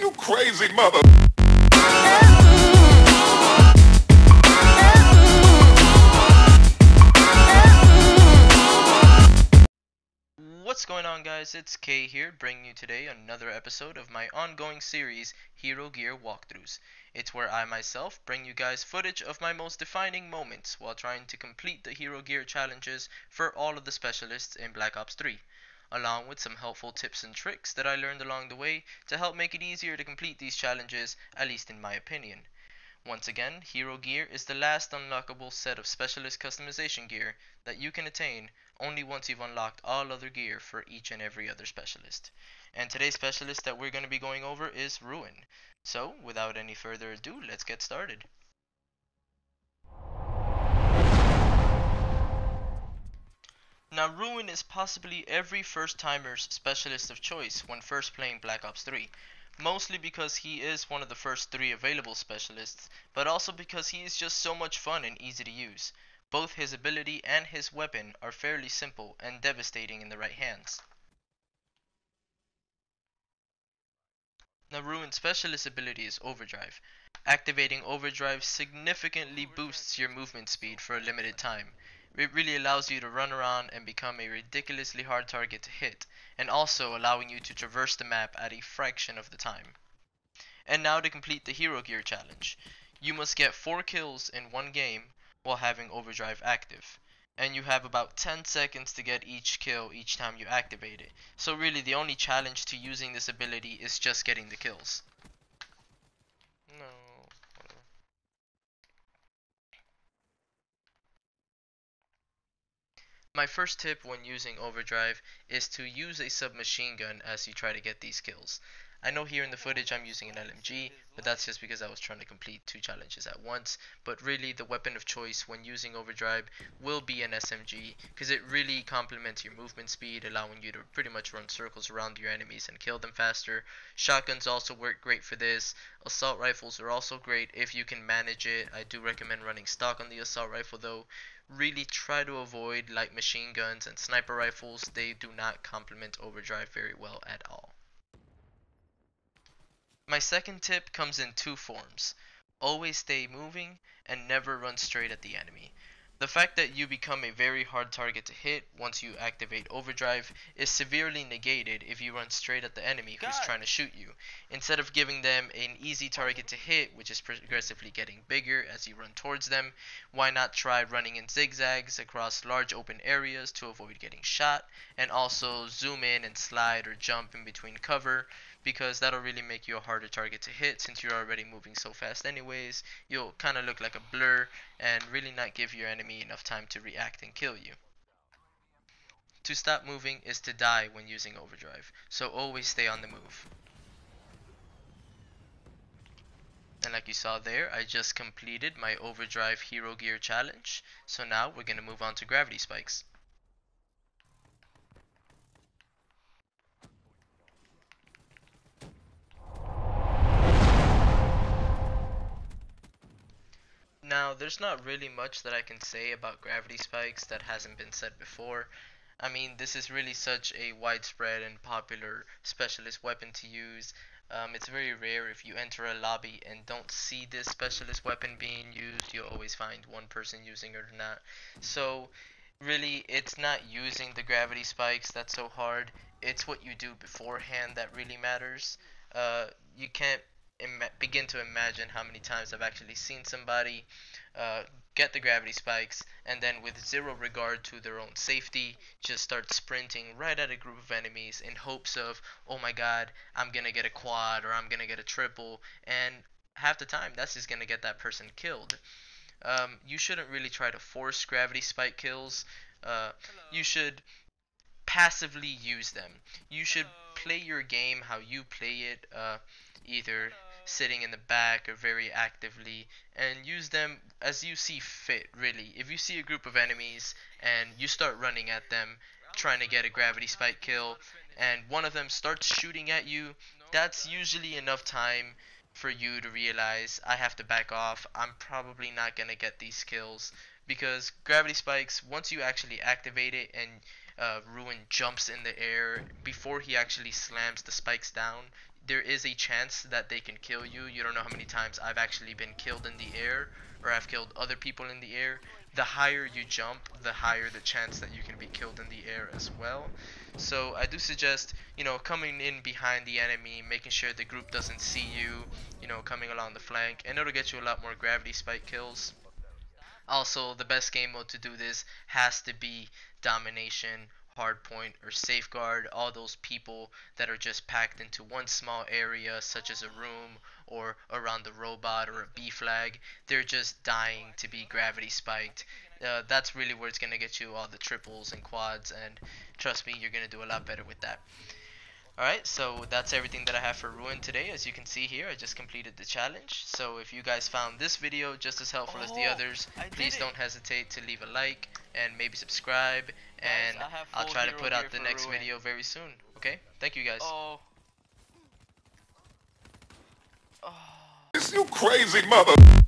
You crazy mother. What's going on, guys? It's Kay here, bringing you today another episode of my ongoing series, Hero Gear Walkthroughs. It's where I myself bring you guys footage of my most defining moments while trying to complete the Hero Gear challenges for all of the specialists in Black Ops 3, along with some helpful tips and tricks that I learned along the way to help make it easier to complete these challenges, at least in my opinion. Once again, Hero Gear is the last unlockable set of specialist customization gear that you can attain only once you've unlocked all other gear for each and every other specialist. And today's specialist that we're going to be going over is Ruin. So, without any further ado, let's get started. Now, Ruin is possibly every first-timer's specialist of choice when first playing Black Ops 3. Mostly because he is one of the first 3 available specialists, but also because he is just so much fun and easy to use. Both his ability and his weapon are fairly simple and devastating in the right hands. Now, Ruin's specialist ability is Overdrive. Activating Overdrive significantly boosts your movement speed for a limited time. It really allows you to run around and become a ridiculously hard target to hit, and also allowing you to traverse the map at a fraction of the time. And now to complete the Hero Gear challenge. You must get 4 kills in one game while having Overdrive active. And you have about 10 seconds to get each kill each time you activate it. So really the only challenge to using this ability is just getting the kills. No. My first tip when using Overdrive is to use a submachine gun as you try to get these kills. I know here in the footage I'm using an LMG, but that's just because I was trying to complete 2 challenges at once. But really the weapon of choice when using Overdrive will be an SMG, because it really complements your movement speed, allowing you to pretty much run circles around your enemies and kill them faster. Shotguns also work great for this. Assault rifles are also great if you can manage it. I do recommend running stock on the assault rifle though. Really try to avoid light machine guns and sniper rifles. They do not complement Overdrive very well at all. My second tip comes in 2 forms. Always stay moving and never run straight at the enemy. The fact that you become a very hard target to hit once you activate Overdrive is severely negated if you run straight at the enemy who's trying to shoot you. Instead of giving them an easy target to hit, which is progressively getting bigger as you run towards them, why not try running in zigzags across large open areas to avoid getting shot, and also zoom in and slide or jump in between cover, because that'll really make you a harder target to hit since you're already moving so fast anyways. You'll kind of look like a blur and really not give your enemy enough time to react and kill you. To stop moving is to die when using Overdrive, so always stay on the move. And like you saw there, I just completed my Overdrive Hero Gear challenge, so now we're going to move on to gravity spikes. Now, there's not really much that I can say about gravity spikes that hasn't been said before. I mean, this is really such a widespread and popular specialist weapon to use. It's very rare if you enter a lobby and don't see this specialist weapon being used. You'll always find one person using it or not. So, really, it's not using the gravity spikes that's so hard. It's what you do beforehand that really matters. You can't begin to imagine how many times I've actually seen somebody get the gravity spikes and then with zero regard to their own safety just start sprinting right at a group of enemies in hopes of, oh my god, I'm gonna get a quad or I'm gonna get a triple, and half the time that's just gonna get that person killed. You shouldn't really try to force gravity spike kills. You should passively use them. You should play your game how you play it, either sitting in the back or very actively, and use them as you see fit, really. If you see a group of enemies and you start running at them trying to get a gravity spike kill and one of them starts shooting at you, that's usually enough time for you to realize I have to back off. I'm probably not gonna get these kills, because gravity spikes, once you actually activate it and Ruin jumps in the air before he actually slams the spikes down, there is a chance that they can kill you. You don't know how many times I've actually been killed in the air, or I've killed other people in the air. The higher you jump, the higher the chance that you can be killed in the air as well. So I do suggest, coming in behind the enemy, making sure the group doesn't see you, coming along the flank, and it'll get you a lot more gravity spike kills. Also, the best game mode to do this has to be Domination, Hardpoint, or Safeguard. All those people that are just packed into one small area, such as a room or around the robot or a B flag, they're just dying to be gravity spiked. That's really where it's going to get you all the triples and quads, and trust me, you're going to do a lot better with that. Alright, so that's everything that I have for Ruin today. As you can see here, I just completed the challenge. So if you guys found this video just as helpful as the others, please don't hesitate to leave a like and maybe subscribe. And I'll try to put out the next video very soon. Okay? Thank you guys. This you crazy mother...